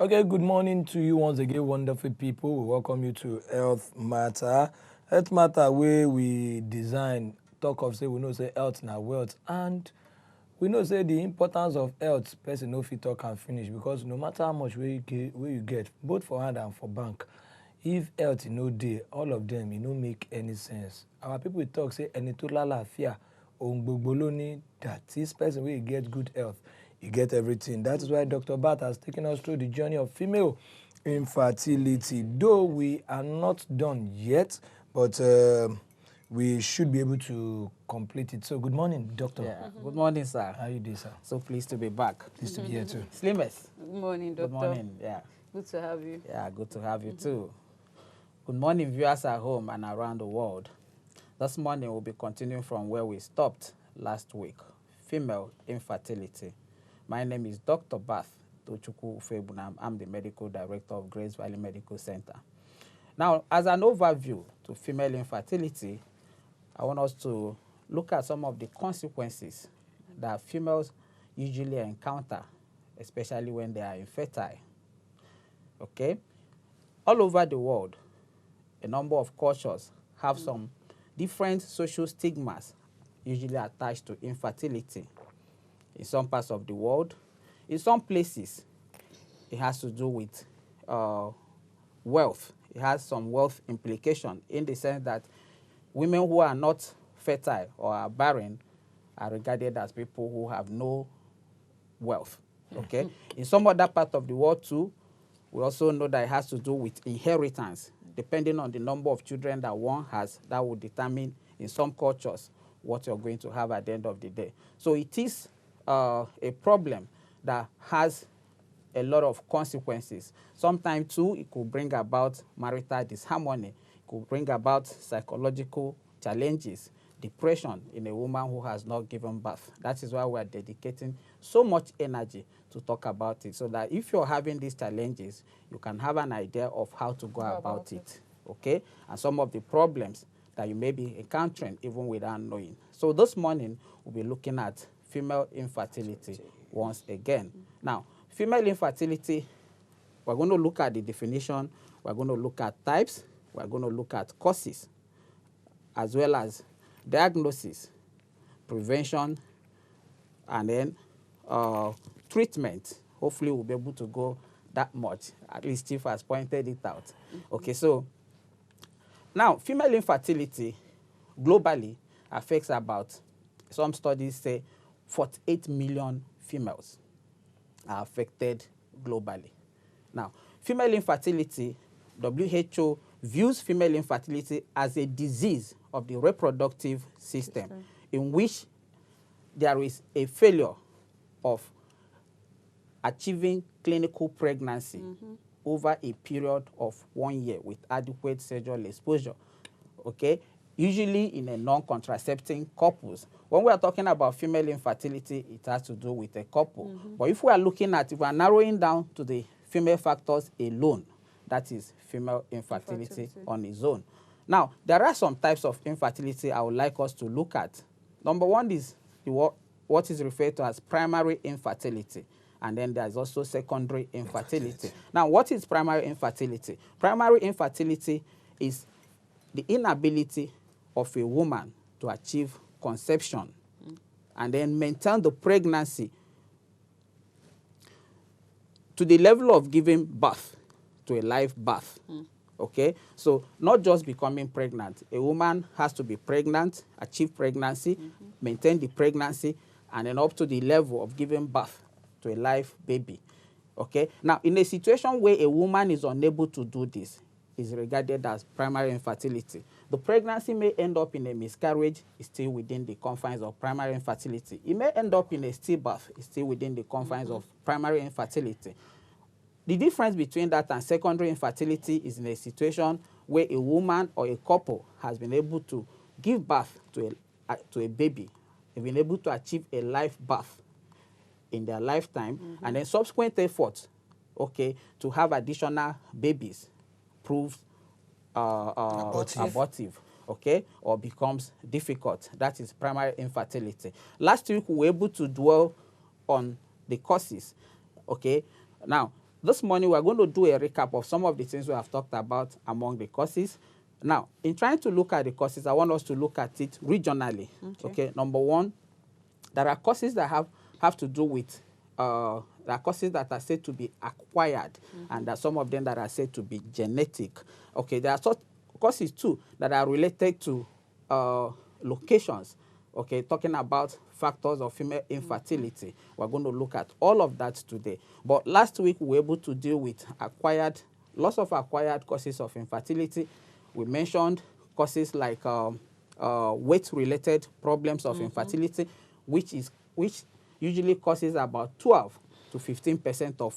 Okay, good morning to you once again, wonderful people. We welcome you to Health Matter. Health Matter, where we design, talk of, say, we know, say, health na wealth. And we know, say, the importance of health, person no fit talk and finish, because no matter how much you get, both for hand and for bank, if health no dey, all of them, no make any sense. Our people talk, say, ẹni tó lálàáfíà, ohun gbogbo ló ní. That this person will get good health, you get everything. That is why Dr. Bat has taken us through the journey of female infertility. Though we are not done yet, but we should be able to complete it. So good morning, Doctor. Yeah. Good morning, sir. How you doing, sir? So pleased to be back. Pleased to be here too. Slimmers. Good morning, Doctor. Good morning. Yeah. Good to have you. Yeah, good to have you too. Good morning, viewers at home and around the world. This morning we'll be continuing from where we stopped last week. Female infertility. My name is Dr. Bath Tochukwu Ufebunam. I'm the Medical Director of Grace Valley Medical Center. Now, as an overview to female infertility, I want us to look at some of the consequences that females usually encounter, especially when they are infertile. Okay? All over the world, a number of cultures have some different social stigmas usually attached to infertility. In some parts of the world, in some places, it has to do with wealth. It has some wealth implication in the sense that women who are not fertile or are barren are regarded as people who have no wealth. Okay? In some other part of the world too, we also know that it has to do with inheritance. Depending on the number of children that one has, that will determine in some cultures what you're going to have at the end of the day. So it is a problem that has a lot of consequences. Sometimes too, it could bring about marital disharmony. It could bring about psychological challenges, depression in a woman who has not given birth. That is why we are dedicating so much energy to talk about it, so that if you're having these challenges, you can have an idea of how to go about it. Okay? And some of the problems that you may be encountering even without knowing. So this morning, we'll be looking at female infertility once again. Now, female infertility, we're going to look at the definition, we're going to look at types, we're going to look at causes, as well as diagnosis, prevention, and then treatment. Hopefully we'll be able to go that much. At least Chief has pointed it out. Okay, so now female infertility globally affects about, some studies say, 48 million females are affected globally. Now, female infertility, WHO views female infertility as a disease of the reproductive system in which there is a failure of achieving clinical pregnancy over a period of 1 year with adequate sexual exposure. Okay? Usually in a non-contracepting couples. When we are talking about female infertility, it has to do with a couple. But if we are looking at, if we are narrowing down to the female factors alone, that is female infertility on its own. Now, there are some types of infertility I would like us to look at. Number one is what is referred to as primary infertility. And then there's also secondary infertility. Now, what is primary infertility? Primary infertility is the inability of a woman to achieve conception and then maintain the pregnancy to the level of giving birth to a live birth. Okay? So not just becoming pregnant. A woman has to be pregnant, achieve pregnancy, maintain the pregnancy, and then up to the level of giving birth to a live baby. Okay? Now, in a situation where a woman is unable to do this, is regarded as primary infertility. The pregnancy may end up in a miscarriage, it's still within the confines of primary infertility. It may end up in a stillbirth, it's still within the confines of primary infertility. The difference between that and secondary infertility is in a situation where a woman or a couple has been able to give birth to a baby, they've been able to achieve a live birth in their lifetime, and then subsequent efforts, okay, to have additional babies proves abortive, okay, or becomes difficult. That is primary infertility. Last week, we were able to dwell on the causes, okay. Now, this morning we're going to do a recap of some of the things we have talked about among the causes. Now, in trying to look at the causes, I want us to look at it regionally. Okay. Number one, there are causes that have to do with, there are causes that are said to be acquired, and there are some of them that are said to be genetic. Okay, there are such causes too that are related to locations. Okay, talking about factors of female infertility. We're going to look at all of that today. But last week, we were able to deal with lots of acquired causes of infertility. We mentioned causes like weight-related problems of infertility, which usually causes about 12 to 15%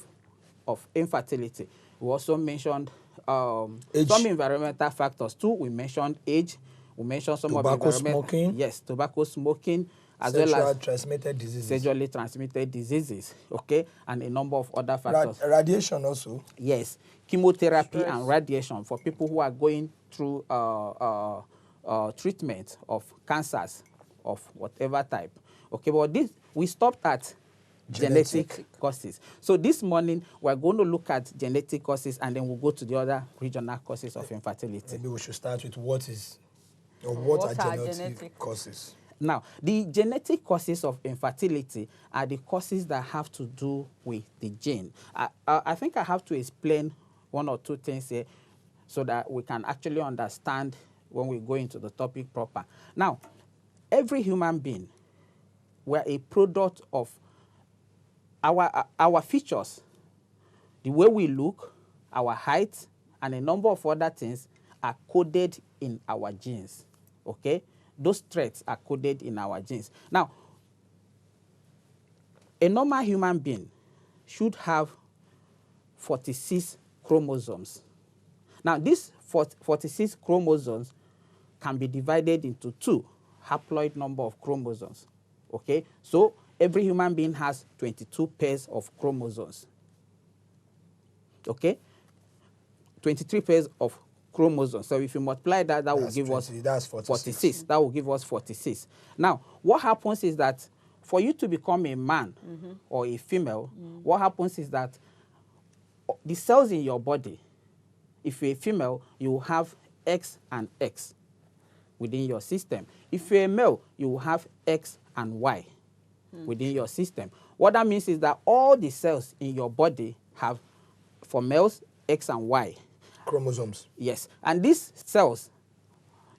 of infertility. We also mentioned some environmental factors too. We mentioned age. We mentioned some of the environmental smoking. Yes, tobacco smoking, as Sexual well as transmitted diseases. sexually transmitted diseases. Okay, and a number of other factors. Radiation also. Yes, chemotherapy and radiation for people who are going through treatment of cancers of whatever type. Okay, but this we stopped at genetic causes. So this morning we're going to look at genetic causes, and then we'll go to the other regional causes of infertility. Maybe we should start with what are genetic causes. Now, the genetic causes of infertility are the causes that have to do with the gene. I think I have to explain one or two things here so that we can actually understand when we go into the topic proper. Now, every human being, we're a product of our features. The way we look, our height, and a number of other things are coded in our genes. Okay? Those traits are coded in our genes. Now, a normal human being should have 46 chromosomes. Now, these 46 chromosomes can be divided into two haploid number of chromosomes. Okay? So, every human being has 22 pairs of chromosomes. Okay? 23 pairs of chromosomes. So if you multiply that, that will give us 46. That will give us 46. Now, what happens is that for you to become a man or a female, what happens is that the cells in your body, if you're a female, you will have X and X within your system. If you're a male, you will have X and Y within your system. What that means is that all the cells in your body have, for males, X and Y. Chromosomes. Yes, and these cells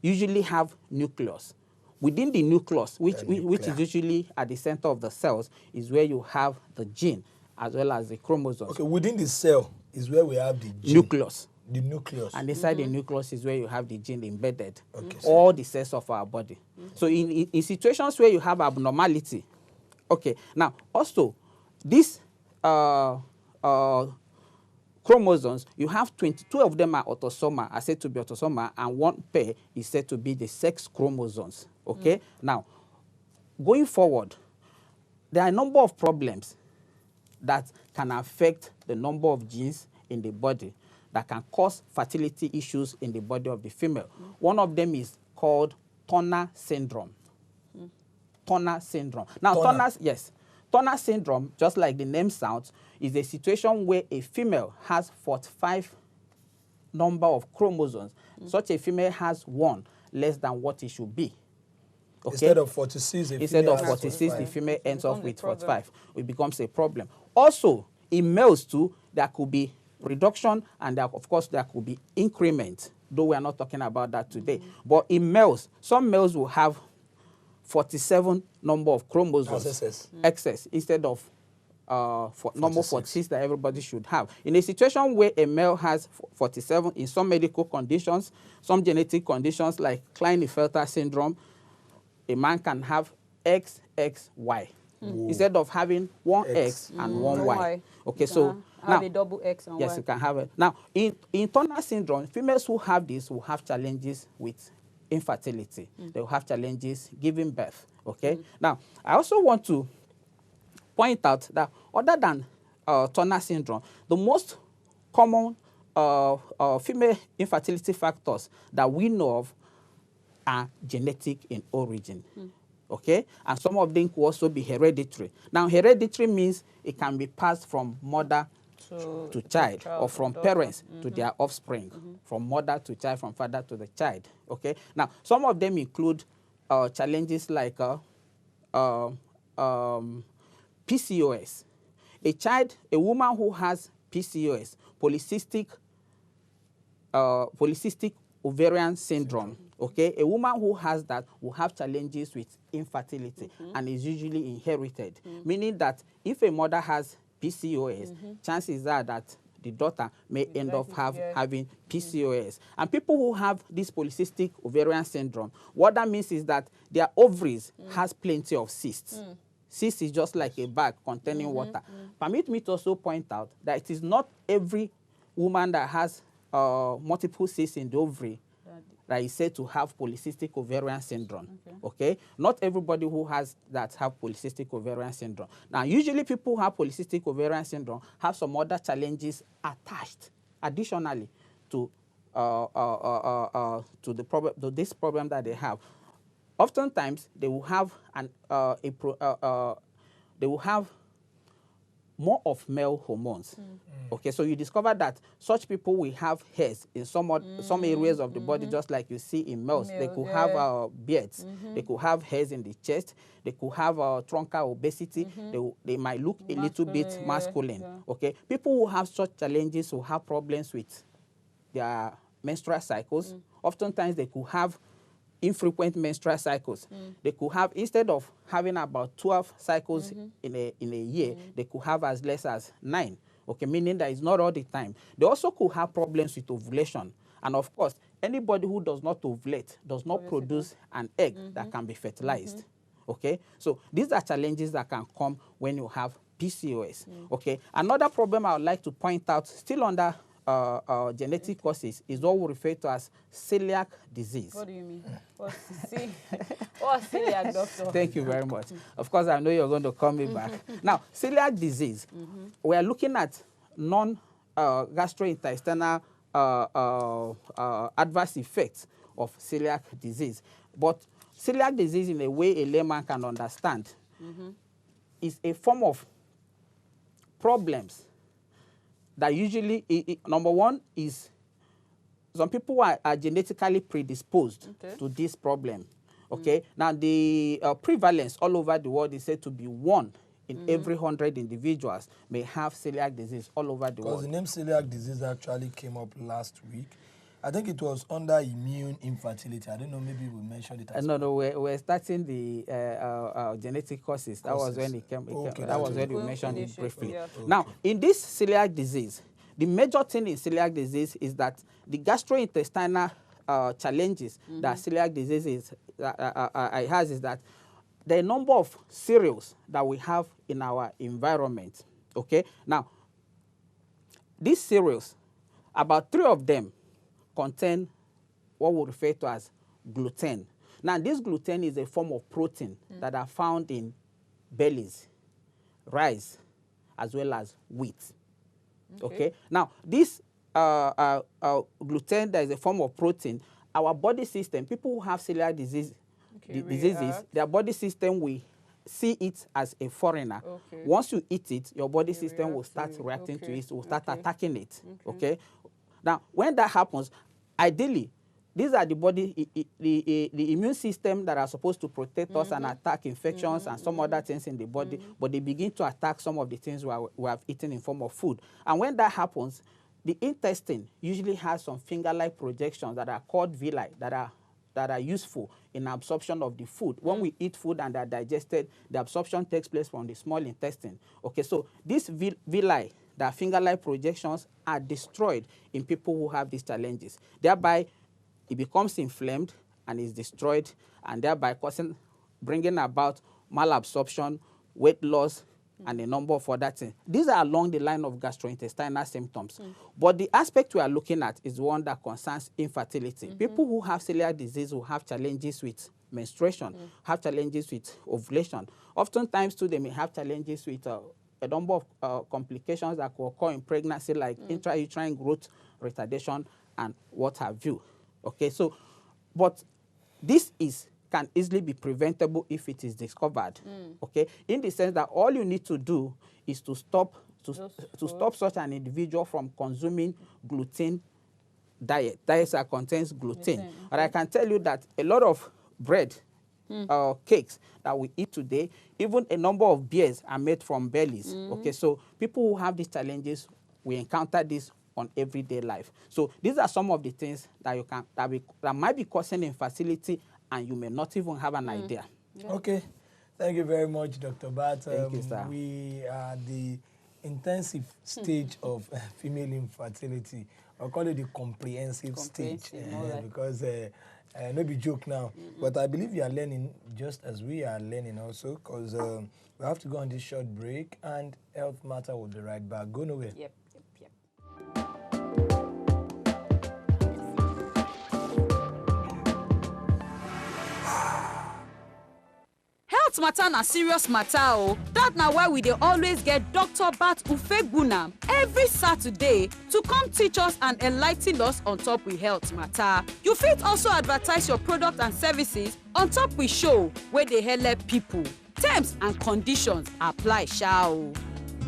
usually have nucleus. Within the nucleus, which is usually at the center of the cells, is where you have the gene as well as the chromosomes. Okay, within the cell is where we have the gene. Nucleus. The nucleus. And inside the nucleus is where you have the gene embedded. Okay, all the cells of our body. So in situations where you have abnormality, okay, now also these chromosomes, you have 22 of them are autosomal, are said to be autosomal, and one pair is said to be the sex chromosomes. Okay? Now, going forward, there are a number of problems that can affect the number of genes in the body that can cause fertility issues in the body of the female. One of them is called Turner syndrome. Turner syndrome. Now, Turner syndrome, just like the name sounds, is a situation where a female has 45 number of chromosomes. Such a female has one less than what it should be. Okay? Instead of 46, the female ends up with 45. It becomes a problem. Also, in males too, there could be reduction, and of course there could be increment, though we are not talking about that today. But in males, some males will have 47 number of chromosomes excess instead of number 46 that everybody should have. In a situation where a male has 47, in some medical conditions, some genetic conditions like Klinefelter syndrome, a man can have XXY instead of having one X and one Y. Okay, so now have a double X and Y. Yes, you can have it. Now, in Turner syndrome, females who have this will have challenges with infertility. They will have challenges giving birth. Okay. Now, I also want to point out that other than Turner syndrome, the most common female infertility factors that we know of are genetic in origin. Okay, and some of them could also be hereditary. Now, hereditary means it can be passed from mother to child, or from parents to their offspring, from mother to child, from father to the child. Okay. Now, some of them include challenges like PCOS. A woman who has PCOS, polycystic ovarian syndrome. Okay, a woman who has that will have challenges with infertility and is usually inherited, meaning that if a mother has PCOS, chances are that the daughter may end up having PCOS. And people who have this polycystic ovarian syndrome, what that means is that their ovaries has plenty of cysts. Cyst is just like a bag containing water. Permit me to also point out that it is not every woman that has multiple cysts in the ovary that is said to have polycystic ovarian syndrome. Okay? Not everybody who has that have polycystic ovarian syndrome. Now, usually people who have polycystic ovarian syndrome have some other challenges attached additionally to this problem that they have. Oftentimes, they will have they will have more of male hormones. Okay, so you discover that such people will have hairs in some areas of the body, just like you see in males. They could have beards. They could have hairs in the chest. They could have truncal obesity. They might look a little bit masculine. Okay, people who have such challenges will have problems with their menstrual cycles. Oftentimes, they could have infrequent menstrual cycles. They could have, instead of having about 12 cycles in a year, they could have as less as 9. Okay, meaning that it's not all the time. They also could have problems with ovulation. And of course, anybody who does not ovulate does not produce an egg that can be fertilized. Okay, so these are challenges that can come when you have PCOS. Okay, another problem I would like to point out, still under genetic causes, is what we refer to as celiac disease. What do you mean? What's celiac, doctor? Thank you very much. Of course, I know you're going to call me back. Now, celiac disease, we are looking at non-gastrointestinal adverse effects of celiac disease. But celiac disease, in a way a layman can understand, is a form of problems that usually, number one, is some people are genetically predisposed to this problem. Okay, now the prevalence all over the world is said to be 1 in every 100 individuals may have celiac disease all over the world. Because the name celiac disease actually came up last week. I think it was under immune infertility. I don't know, maybe we mentioned it as No, we're starting the genetic causes. That was when it came. That was when we mentioned it briefly. Now, in this celiac disease, the major thing in celiac disease is that the gastrointestinal challenges that celiac disease has is that there are a number of cereals that we have in our environment. Okay, now these cereals, about 3 of them contain what we refer to as gluten. Now, this gluten is a form of protein that are found in bellies, rice, as well as wheat. Okay. Now, this gluten that is a form of protein, our body system, people who have celiac diseases, their body system will see it as a foreigner. Once you eat it, your body system will start reacting to it, will start attacking it. Okay. Now, when that happens, ideally, these are the body, the immune system that are supposed to protect us and attack infections and some other things in the body, but they begin to attack some of the things we have eaten in form of food. And when that happens, the intestine usually has some finger-like projections that are called villi that are useful in absorption of the food. When we eat food and they're digested, the absorption takes place from the small intestine. Okay, so these villi, the finger-like projections, are destroyed in people who have these challenges. Thereby, it becomes inflamed and is destroyed, and thereby bringing about malabsorption, weight loss, and a number of other things. These are along the line of gastrointestinal symptoms. But the aspect we are looking at is one that concerns infertility. People who have celiac disease will have challenges with menstruation, have challenges with ovulation. Oftentimes, too, they may have challenges with a number of complications that could occur in pregnancy, like intrauterine growth retardation and what have you. Okay, so, but this is can easily be preventable if it is discovered. Okay, in the sense that all you need to do is to stop such an individual from consuming gluten diets that contains gluten. And I can tell you that a lot of bread, cakes that we eat today, even a number of beers are made from bellies. Okay, so people who have these challenges, we encounter this on everyday life. So these are some of the things that you can that might be causing infertility, and you may not even have an idea. Okay, thank you very much, Dr. Bat. Thank you, sir. We are the intensive stage of female infertility. I call it the comprehensive stage because no be joke now. But I believe you are learning just as we are learning also, because we have to go on this short break, and Health Matter will be right back. Go nowhere. Yep. Health matter na serious matter o. That na why we dey always get Dr. Bat Ufegbunam every Saturday to come teach us and enlighten us on top we health matter. You fit also advertise your product and services on top we show wey dey help people. Terms and conditions apply sha o.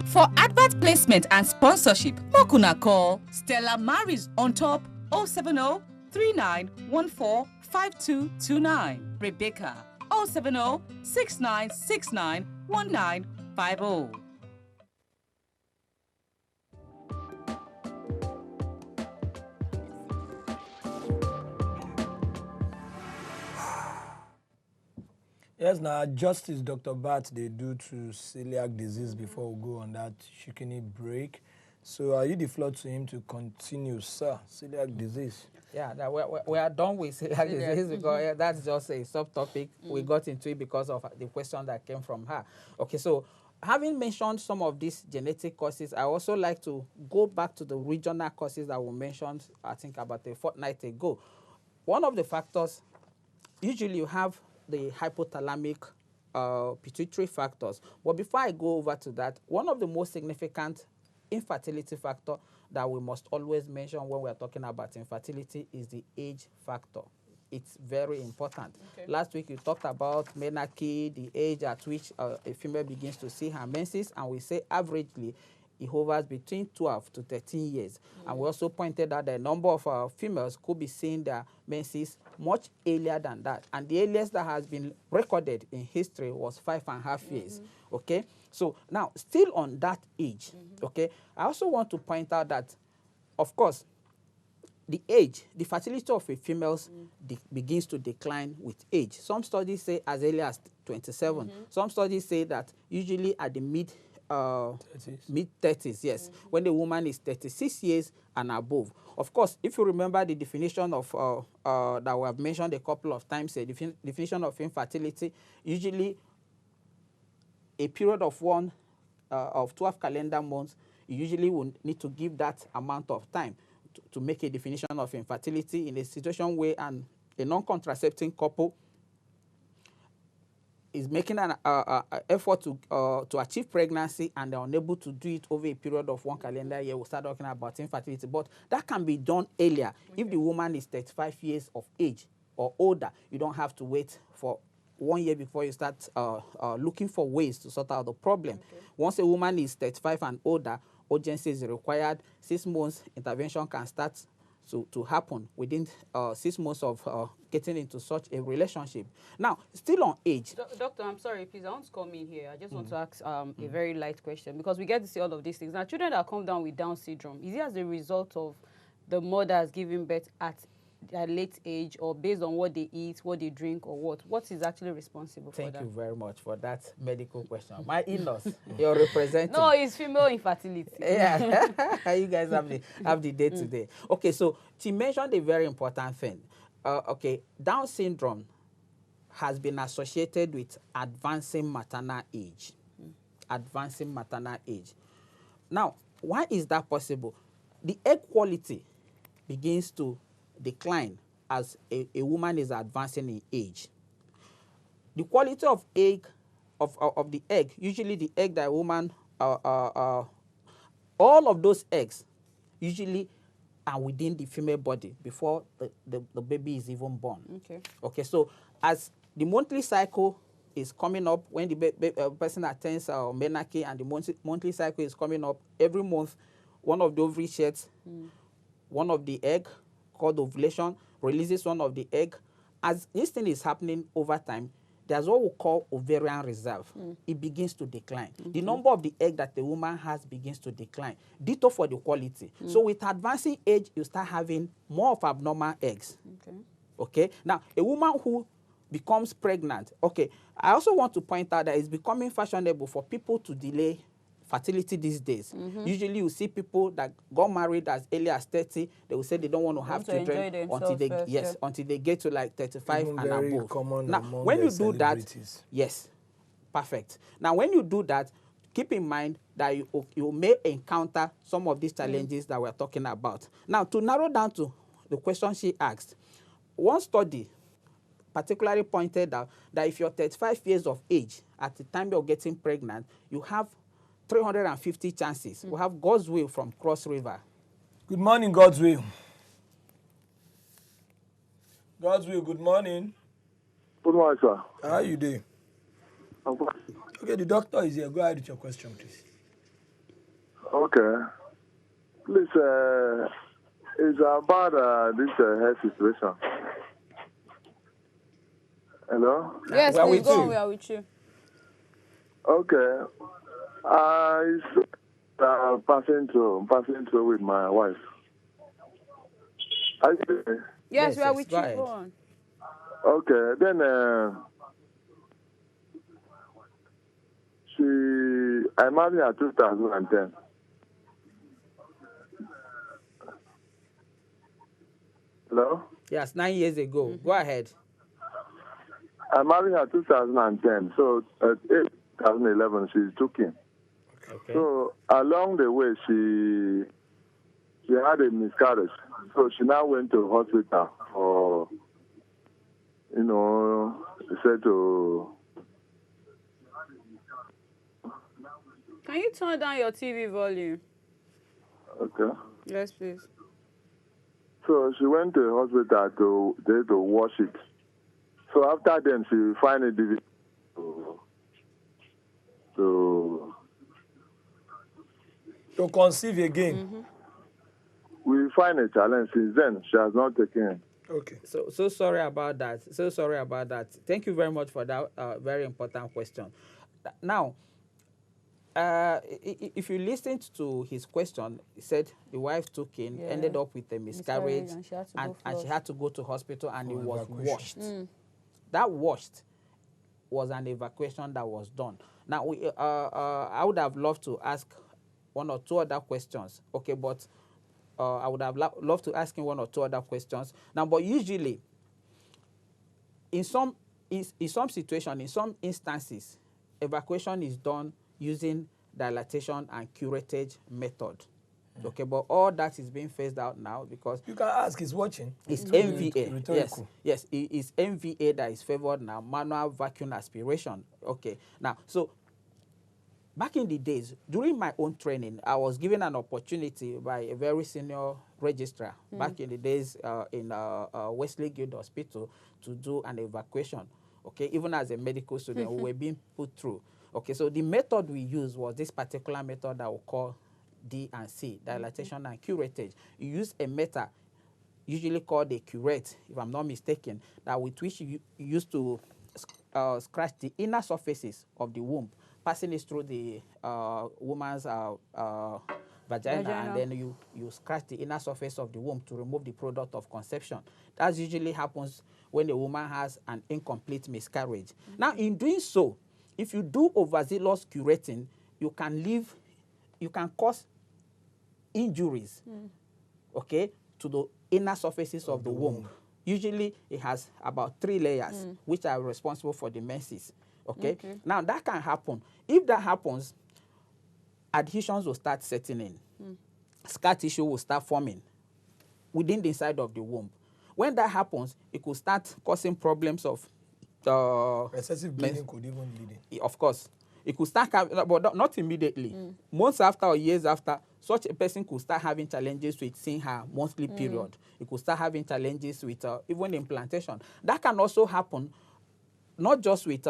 For advert placement and sponsorship, make una call Stella Maris on top 070 3914 5229. Rebecca 070 6969 1950. Yes, now justice Dr. Bat they do to celiac disease before we go on that shikini break. So I you the floor to him to continue, sir. Celiac disease. Yeah, that we are done with celiac disease because that's just a subtopic. We got into it because of the question that came from her. Okay, so having mentioned some of these genetic causes, I also like to go back to the regional causes that were mentioned, I think, about a fortnight ago. One of the factors, usually you have the hypothalamic pituitary factors. But before I go over to that, one of the most significant infertility factor that we must always mention when we are talking about infertility is the age factor. It's very important. Okay. Last week you talked about menarche, the age at which a female begins to see her menses, and we say averagely it hovers between 12 to 13 years. And we also pointed out that a number of females could be seeing their menses much earlier than that. And the earliest that has been recorded in history was 5.5 years. Okay? So now, still on that age, okay, I also want to point out that, of course, the age, the fertility of a female begins to decline with age. Some studies say as early as 27. Some studies say that usually at the mid-30s, yes, when the woman is 36 years and above. Of course, if you remember the definition of that we have mentioned a couple of times, the definition of infertility, usually a period of 12 calendar months, you usually will need to give that amount of time to make a definition of infertility in a situation where a non-contracepting couple is making an effort to achieve pregnancy and they're unable to do it over a period of 1 calendar year. We'll start talking about infertility. But that can be done earlier. Okay. If the woman is 35 years of age or older, you don't have to wait for 1 year before you start looking for ways to sort out the problem. Okay. Once a woman is 35 and older, urgency is required. 6 months intervention can start to happen within 6 months of getting into such a relationship. Now, still on age. Doctor, I'm sorry, please, I want to come in here. I just want to ask a very light question, because we get to see all of these things. Now, children that come down with Down syndrome, is it as a result of the mothers giving birth at their late age, or based on what they eat, what they drink, or what? What is actually responsible for that? Thank you very much for that medical question. My in-laws, you're representing. No, it's female infertility. Yeah, you guys have the day today. Okay, so she mentioned a very important thing. Okay, Down syndrome has been associated with advancing maternal age. Advancing maternal age. Now, why is that possible? The egg quality begins to decline as a woman is advancing in age. The quality of the egg, usually the egg that a woman, all of those eggs usually are within the female body before the baby is even born. Okay. Okay, so as the monthly cycle is coming up when the person attends menarche, and the monthly cycle is coming up every month. One of the ovary sheds one of the egg, called ovulation, releases one of the egg. As this thing is happening over time, there's what we call ovarian reserve. It begins to decline. The number of the egg that the woman has begins to decline. Ditto for the quality. So with advancing age, you start having more of abnormal eggs. Okay. Now, a woman who becomes pregnant. Okay. I also want to point out that it's becoming fashionable for people to delay fertility these days. Usually you see people that got married as early as 30, they will say they don't want to have children until they until they get to like 35 Even and very above. common Now, among when the you do that, celebrities. yes, perfect. Now, when you do that, keep in mind that you may encounter some of these challenges that we're talking about. Now, to narrow down to the question she asked, one study particularly pointed out that if you're 35 years of age at the time you're getting pregnant, you have 350 chances. We have God's Will from Cross River. Good morning, God's Will. God's Will, good morning. Good morning, sir. How are you doing? I'm fine. Okay, the doctor is here. Go ahead with your question, please. Okay. Please, it's about this health situation. Hello? Yes, We are please with go you. on. We are with you. Okay. It's passing through with my wife. Yes, Yes, we are yes, with go you. ahead. Go on. Okay. Then I married her 2010. Hello? Yes, 9 years ago. Go ahead. I married her 2010. So at 2011, she took in. Okay. So along the way, she had a miscarriage. So she now went to hospital for, they said to. Can you turn down your TV volume? Okay. Yes, please. So she went to the hospital to wash it. So after then, she finally did it To conceive again. we find a challenge. Since then, she has not taken it. Okay. So sorry about that. So sorry about that. Thank you very much for that very important question. Now, if you listened to his question, he said the wife took in, ended up with a miscarriage, and she had to go to hospital, and it was washed. That washed was an evacuation that was done. Now, I would have loved to ask one or two other questions. Okay, but I would have loved to ask him one or two other questions. Now, but usually, in some situations, in some instances, evacuation is done using dilatation and curettage method. Okay, but all that is being phased out now because You can ask, he's watching. it's MVA. Rhetorical. Yes, it's MVA that is favored now, manual vacuum aspiration. Okay, now, so back in the days, during my own training, I was given an opportunity by a very senior registrar back in the days in Wesley Guild Hospital to do an evacuation. Okay, even as a medical student, we were being put through. Okay, so the method we used was this particular method that we call D and C, dilatation and curettage. You use a method usually called a curette, if I'm not mistaken, that with which you used to scratch the inner surfaces of the womb, passing it through the woman's vagina, and then you scratch the inner surface of the womb to remove the product of conception. That usually happens when the woman has an incomplete miscarriage. Now, in doing so, if you do overzealous curetting, you can cause injuries, okay, to the inner surfaces of the womb. Usually, it has about 3 layers, which are responsible for the menses. Okay? Now, that can happen. If that happens, adhesions will start setting in. Scar tissue will start forming within the inside of the womb. When that happens, it could start causing problems of Excessive bleeding could even lead it. of course. It could start, but not immediately. Months after or years after, such a person could start having challenges with seeing her monthly period. It could start having challenges with even implantation. That can also happen not just with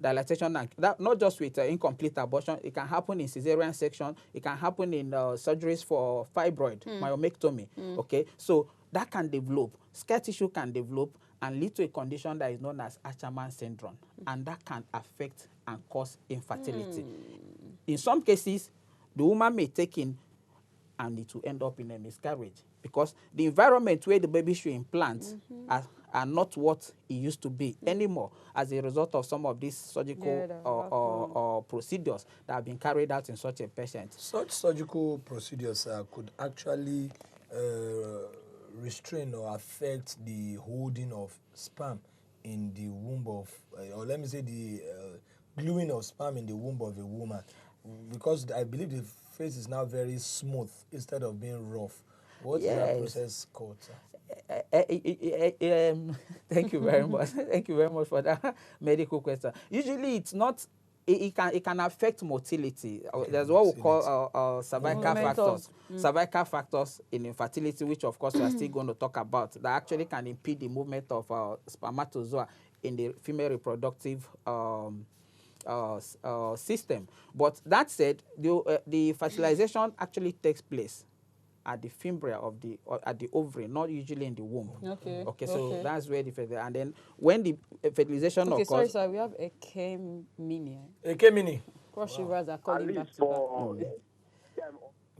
dilatation and not just with incomplete abortion. It can happen in cesarean section. It can happen in surgeries for fibroid, myomectomy. Okay, so that can develop. Scar tissue can develop and lead to a condition that is known as Asherman syndrome, and that can affect and cause infertility. In some cases, the woman may take in and it will end up in a miscarriage because the environment where the baby should implant are not what it used to be anymore as a result of some of these surgical or procedures that have been carried out in such a patient. Such surgical procedures could actually restrain or affect the holding of sperm in the womb of, or let me say the gluing of sperm in the womb of a woman, because I believe the face is now very smooth instead of being rough. What is that process called, sir? Thank you very much. Thank you very much for that medical question. Usually, it's not. It can affect motility. There's what we call cervical factors. Cervical factors in infertility, which of course we are still going to talk about, that actually can impede the movement of spermatozoa in the female reproductive system. But that said, the fertilization actually takes place at the fimbria of at the ovary, not usually in the womb. Okay, so that's where the fertilization, and then when the fertilization occurs. Sorry, sir, we have a K-mini. A K-mini. Cross rivers are calling back to back.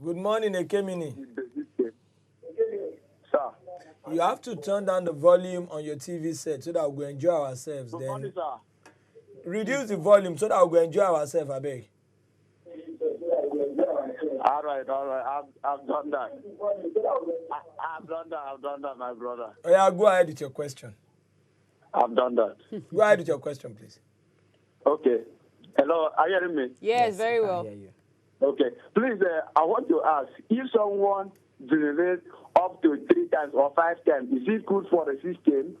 Good morning, A K-mini. Sir. You have to turn down the volume on your TV set so that we will enjoy ourselves. Good then morning, sir. reduce the volume so that we will enjoy ourselves, I beg. All right. I've done that. I've done that, my brother. Oh, yeah, go ahead with your question. I've done that. Go ahead with your question, please. Okay. Hello, are you hearing me? Yes, very well. Okay. Please, I want to ask, if someone generates up to 3 times or 5 times, is it good for the system?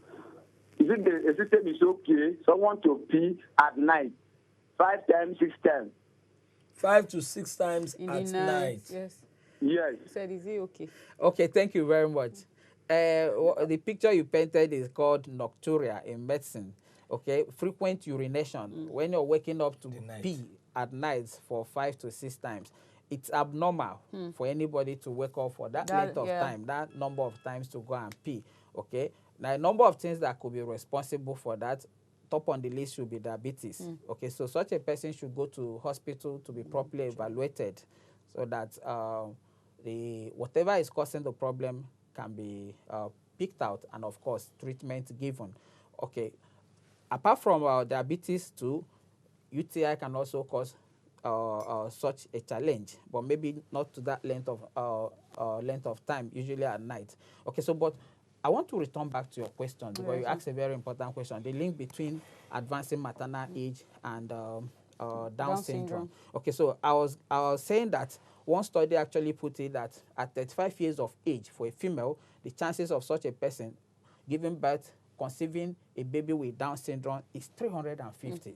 Is it the system is okay? Someone to pee at night, 5 times, 6 times. 5 to 6 times In at the night. Yes. Yes. He said, is he okay? Okay, thank you very much. The picture you painted is called nocturia in medicine. Okay, frequent urination. When you're waking up to pee at night for 5 to 6 times, it's abnormal for anybody to wake up for that length of time, that number of times to go and pee. Okay, now a number of things that could be responsible for that. Top on the list should be diabetes. Okay, so such a person should go to hospital to be properly evaluated, so that whatever is causing the problem can be picked out, and of course treatment given. Okay, apart from diabetes too, UTI can also cause such a challenge, but maybe not to that length of time, usually at night. Okay, so but I want to return back to your question because you asked a very important question, the link between advancing maternal age and Down syndrome. Okay, so I was saying that one study actually put it that at 35 years of age for a female, the chances of such a person giving birth, conceiving a baby with Down syndrome is 350.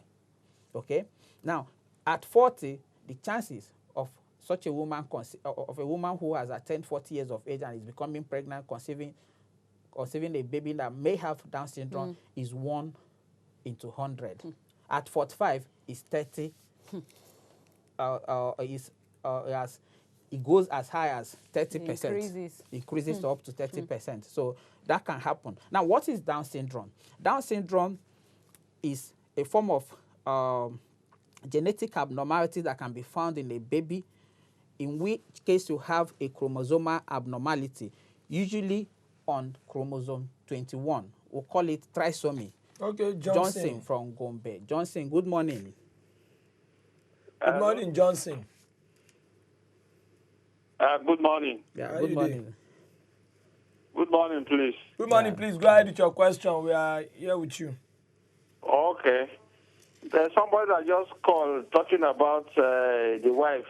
Okay, now at 40, the chances of such a woman, of a woman who has attained 40 years of age and is becoming pregnant, conceiving a baby that may have Down syndrome is 1 in 200. At 45, is 30. It goes as high as 30%. Increases to up to 30%. So that can happen. Now, what is Down syndrome? Down syndrome is a form of genetic abnormality that can be found in a baby, in which case you have a chromosomal abnormality, usually on chromosome 21. We'll call it trisomy. Okay, Johnson from Gombe. Johnson, good morning. Good morning, Johnson. Good morning. Yeah, good morning. Good morning, please. Good morning, please. Go ahead with your question. We are here with you. Okay. There's somebody that just called talking about the wife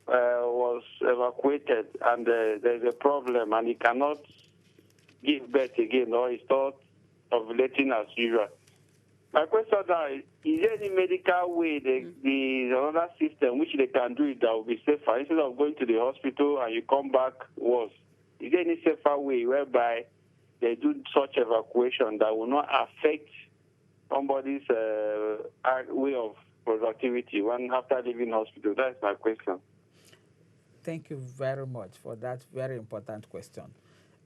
was evacuated and there's a problem and he cannot give birth again, or he's not ovulating as usual. My question now is there any medical way, another system which they can do it that will be safer instead of going to the hospital and you come back worse? Is there any safer way whereby they do such evacuation that will not affect somebody's way of productivity when after leaving hospital? That's my question. Thank you very much for that very important question.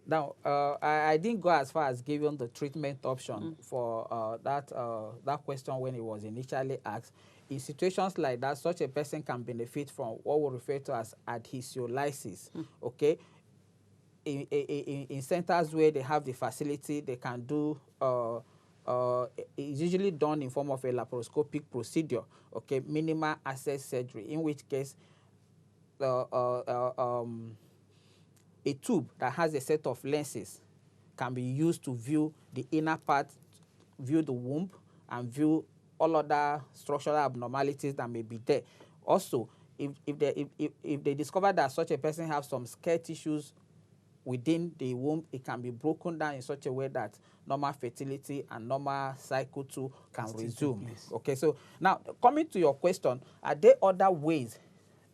Now, I didn't go as far as giving the treatment option for that question when it was initially asked. In situations like that, such a person can benefit from what we refer to as adhesiolysis. Okay, in centers where they have the facility, they can do. It's usually done in form of a laparoscopic procedure. Okay, minimal access surgery, in which case a tube that has a set of lenses can be used to view the inner part, view the womb, and view all other structural abnormalities that may be there. Also, if they discover that such a person has some scar tissues within the womb, it can be broken down in such a way that normal fertility and normal cycle too can resume. Okay, so now coming to your question, are there other ways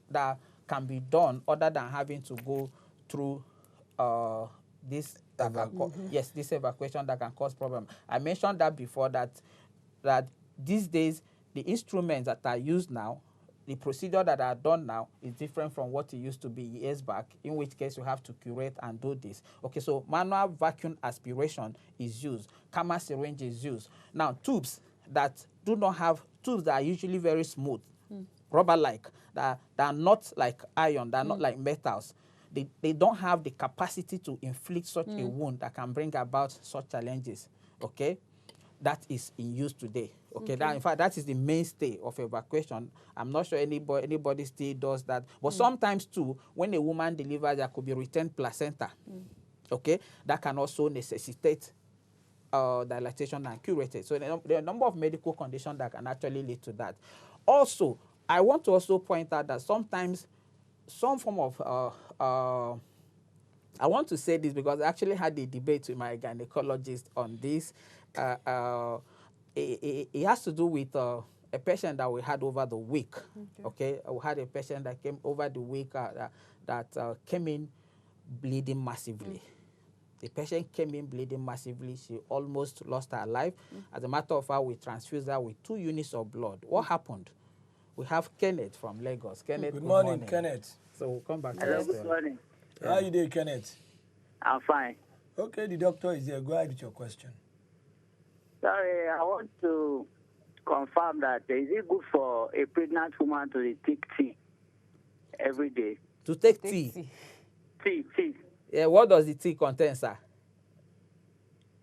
that can be done other than having to go through this yes, this evacuation that can cause problem? I mentioned that before, that these days the instruments that are used now, the procedure that are done now is different from what it used to be years back, in which case you have to curate and do this. Okay, so manual vacuum aspiration is used, camera syringe is used. Now, tubes that do not have, tubes that are usually very smooth, rubber-like, that are not like iron, that are not like metals. They don't have the capacity to inflict such a wound that can bring about such challenges. Okay, that is in use today. Okay, that, in fact, that is the mainstay of evacuation. I'm not sure anybody still does that. But sometimes too, when a woman delivers, there could be retained placenta. Okay, that can also necessitate dilatation and curated. So there are a number of medical conditions that can actually lead to that. Also, I want to also point out that sometimes some form of I want to say this because I actually had a debate with my gynecologist on this. It has to do with a patient that we had over the week. Okay, we had a patient that came over the week that came in bleeding massively. The patient came in bleeding massively. She almost lost her life. As a matter of fact, we transfused her with 2 units of blood. What happened? We have Kenneth from Lagos. Kenneth, Good morning, Kenneth. So we'll come back to Hello, this. good morning. How are you doing, Kenneth? I'm fine. Okay, the doctor is here. Go ahead with your question. Sorry, I want to confirm that is it good for a pregnant woman to take tea every day? To take tea. Tea. Yeah, what does the tea contain, sir?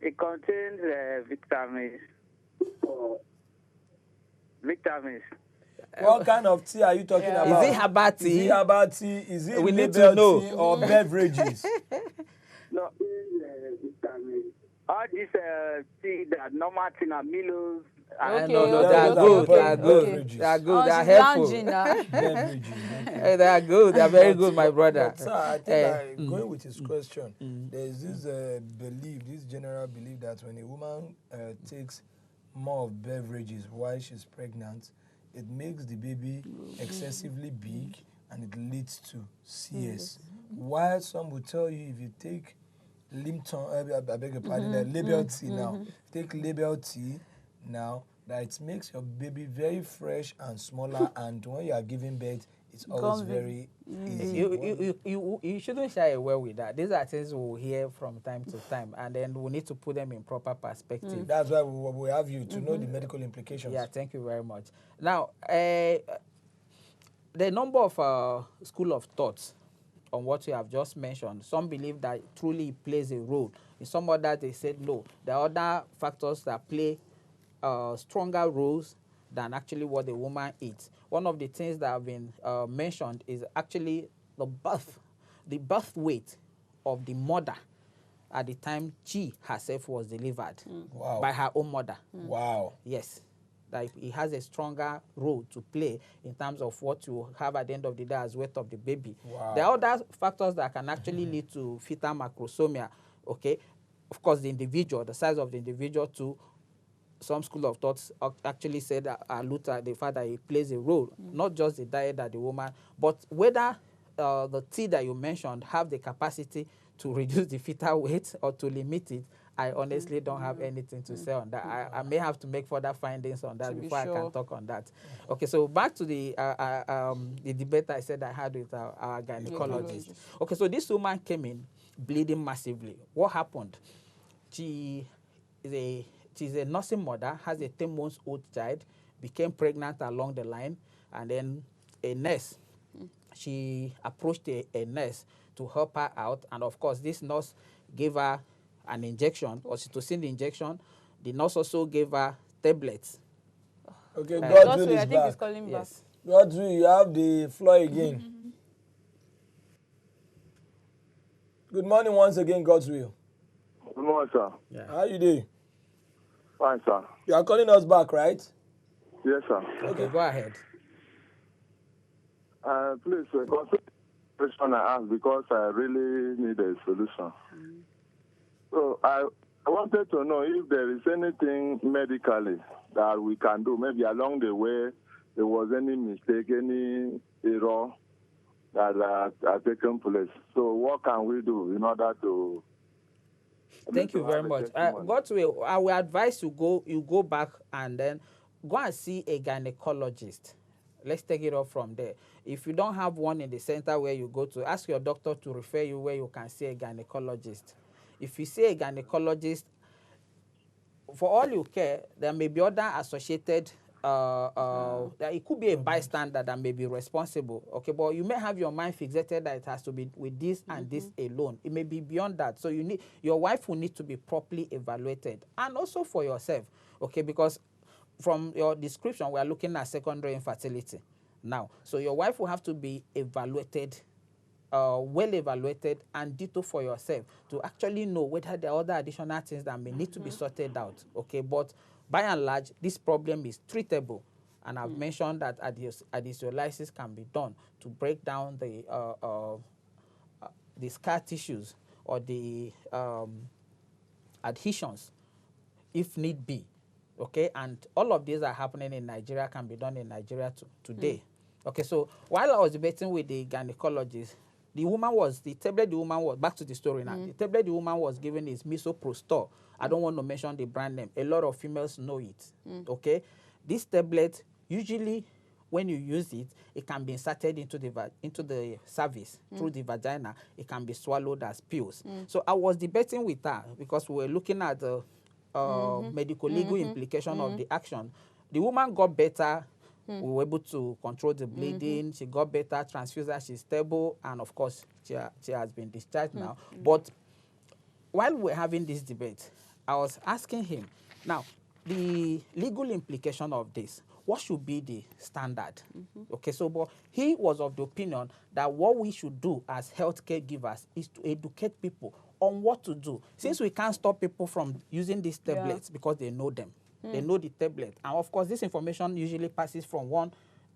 It contains vitamins. Vitamins. What kind of tea are you talking about? Is it herbal tea? Is it herbal tea? Is it We need to label know. tea or beverages? No, vitamins. All this tea, that normal tea, Milos. Okay, No, okay, they are okay, good. They are okay, good. okay. They are good. Oh, They are she's helpful. lounging now. Beverages. They are good. They are very good, my brother. But, sir, I think going with his question, there's this belief, this general belief that when a woman takes more of beverages while she's pregnant, it makes the baby excessively big and it leads to CS. While some will tell you if you take Limpton, I beg your pardon, label tea now, take label tea now, that it makes your baby very fresh and smaller, and when you are giving birth, it's always very easy. You shouldn't shy away with that. These are things we'll hear from time to time, and then we need to put them in proper perspective. That's why we have you to know the medical implications. Yeah, thank you very much. Now, the number of school of thoughts on what you have just mentioned, some believe that truly it plays a role. In some others, they said no. There are other factors that play stronger roles than actually what the woman eats. One of the things that have been mentioned is actually the birth weight of the mother at the time she herself was delivered by her own mother. Wow. Yes. That it has a stronger role to play in terms of what you have at the end of the day as weight of the baby. Wow. There are other factors that can actually lead to fetal macrosomia. Okay, of course, the size of the individual too. Some school of thoughts actually said that allude at the fact that it plays a role, not just the diet that the woman, but whether the tea that you mentioned have the capacity to reduce the fetal weight or to limit it. I honestly don't have anything to say on that. I may have to make further findings on that before I can talk on that. Okay, so back to the debate I said I had with our gynecologist. Okay, so this woman came in bleeding massively. What happened? She's a nursing mother, has a 10-month-old child, became pregnant along the line, and then a nurse, she approached a nurse to help her out, and of course this nurse gave her an injection, oxytocin injection. The nurse also gave her tablets. Okay, God's will I is think back. he's calling back. Yes. God's will, you have the floor again. Good morning once again, God's will. Good morning, sir. Yeah. How you doing? Fine, sir. You are calling us back, right? Yes, sir. Okay, go ahead. Please, consider the question I asked because I really need a solution. So I wanted to know if there is anything medically that we can do. Maybe along the way there was any mistake, any error that are taken place. So what can we do in order to? Thank you very much. God's will, I will advise you go back and then go and see a gynecologist. Let's take it up from there. If you don't have one in the center where you go to, ask your doctor to refer you where you can see a gynecologist. If you see a gynecologist, for all you care, there may be other associated, it could be a bystander that may be responsible, okay, but you may have your mind fixated that it has to be with this and this alone. It may be beyond that. So your wife will need to be properly evaluated, and also for yourself, okay, because from your description, we are looking at secondary infertility now. So your wife will have to be evaluated, well evaluated, and ditto for yourself to actually know whether there are other additional things that may need to be sorted out. Okay, but by and large, this problem is treatable, and I've mentioned that adhesiolysis can be done to break down the scar tissues or the adhesions, if need be. Okay, and all of these are happening in Nigeria, can be done in Nigeria today. Okay, so while I was debating with the gynecologist, the tablet the woman was, back to the story now, the tablet the woman was given is misoprostol. I don't want to mention the brand name. A lot of females know it. Okay, this tablet, usually when you use it, it can be inserted into the cervix through the vagina. It can be swallowed as pills. So I was debating with her because we were looking at the medical legal implication of the action. The woman got better. We were able to control the bleeding. She got better, transfused her, she's stable, and of course, she has been discharged now. But while we're having this debate, I was asking him, now, the legal implication of this, what should be the standard? Okay, so but he was of the opinion that what we should do as healthcare givers is to educate people on what to do. Since we can't stop people from using these tablets because they know them. They know the tablet. And of course, this information usually passes from one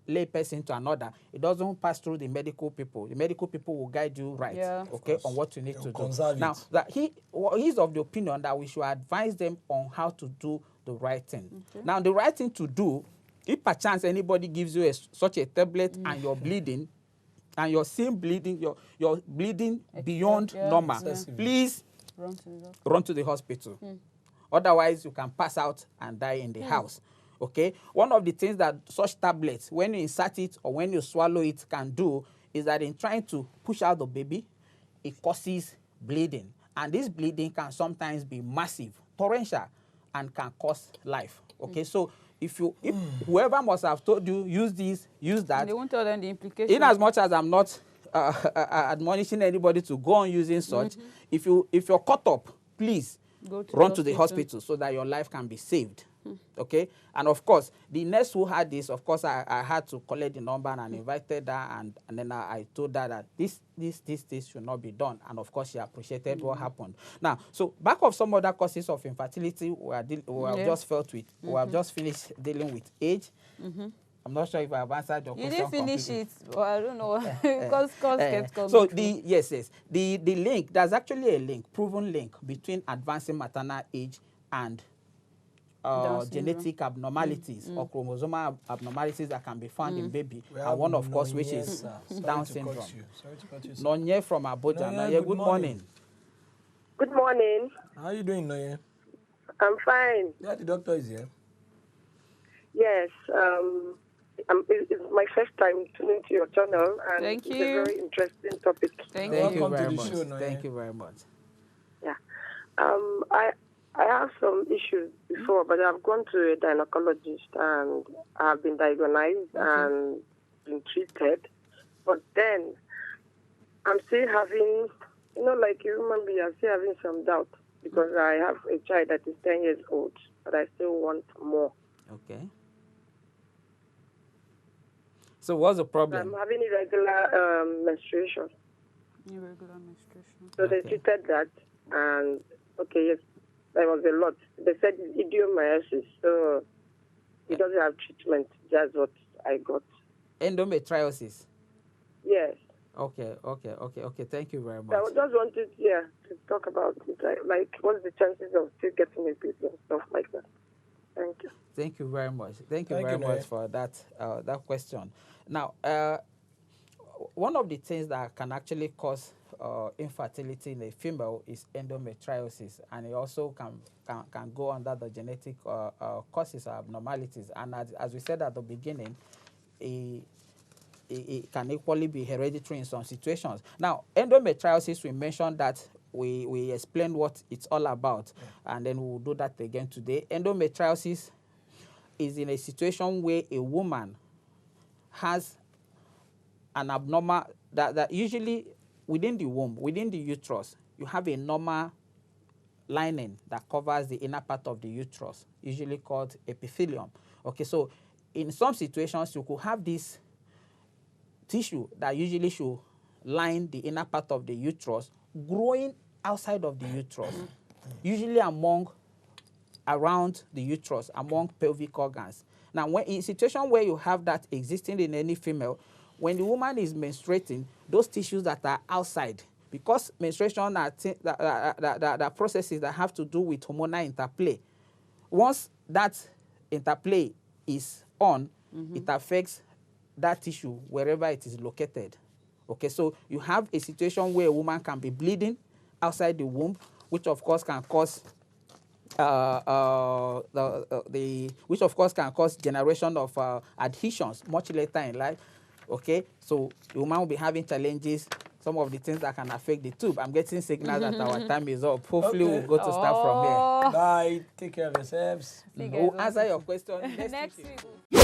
lay person to another. It doesn't pass through the medical people. The medical people will guide you right, okay, on what you need to do. Now, that he's of the opinion that we should advise them on how to do the right thing. Now, the right thing to do, if perchance anybody gives you such a tablet and you're bleeding, and you're seeing bleeding, you're bleeding beyond normal, please run to the hospital. Otherwise, you can pass out and die in the house. Okay? One of the things that such tablets, when you insert it or when you swallow it, can do is that in trying to push out the baby, it causes bleeding. And this bleeding can sometimes be massive, torrential, and can cost life. Okay? So if whoever must have told you, use this, use that. And they won't tell them the implications. In as much as I'm not admonishing anybody to go on using such, if you're caught up, please run to the hospital so that your life can be saved. Okay, and of course the nurse who had this, of course I had to collect the number and invited her, and then I told her that this should not be done, and of course she appreciated what happened. Now, so back of some other causes of infertility we have just felt with, we have just finished dealing with age. I'm not sure if I have answered your question. You didn't finish it. Well, I don't know. Because kept coming. So the link, there's actually a link, proven link between advancing maternal age and genetic abnormalities or chromosomal abnormalities that can be found in baby. And one, of course, which is Down syndrome. Nonye from Abuja. Nonye, good morning. Good morning. How are you doing, Noye? I'm fine. Yeah, the doctor is here. Yes. It's my first time tuning to your channel, and Thank it's a you. very interesting topic. Thank Thank you. you Welcome to very the much. show, Noye. Thank you very much. Yeah. I have some issues before, but I've gone to a gynecologist and I've been diagnosed and been treated. But then I'm still having, like a human being, I'm still having some doubt because I have a child that is 10 years old, but I still want more. Okay. So what's the problem? I'm having irregular menstruation. Irregular menstruation. So they Okay. treated that, and yes, there was a lot. They said it's idiomyosis, so it doesn't have treatment. That's what I got. Endometriosis. Yes. Okay. Thank you very I much. just wanted, to talk about it. Like, what's the chances of still getting a baby and stuff like that? Thank you. Thank you very much. Thank you Thank very you, much Noye. for that question. Now, one of the things that can actually cause infertility in a female is endometriosis, and it also can go under the genetic causes or abnormalities. And as we said at the beginning, it can equally be hereditary in some situations. Now, endometriosis, we mentioned that we explained what it's all about, and then we'll do that again today. Endometriosis is in a situation where a woman has an abnormal, that usually within the womb, within the uterus, you have a normal lining that covers the inner part of the uterus, usually called epithelium. Okay, so in some situations, you could have this tissue that usually should line the inner part of the uterus growing outside of the uterus, usually around the uterus, among pelvic organs. Now, when in a situation where you have that existing in any female, when the woman is menstruating, those tissues that are outside, because menstruation are that processes that have to do with hormonal interplay. Once that interplay is on, it affects that tissue wherever it is located. Okay, so you have a situation where a woman can be bleeding outside the womb, which of course can cause which of course can cause generation of adhesions much later in life. Okay, so the woman will be having challenges, some of the things that can affect the tube. I'm getting signals that our time is up. Hopefully Okay. we'll go to start from here. Bye. Take care of yourselves. See you We'll guys answer your question next next week. week.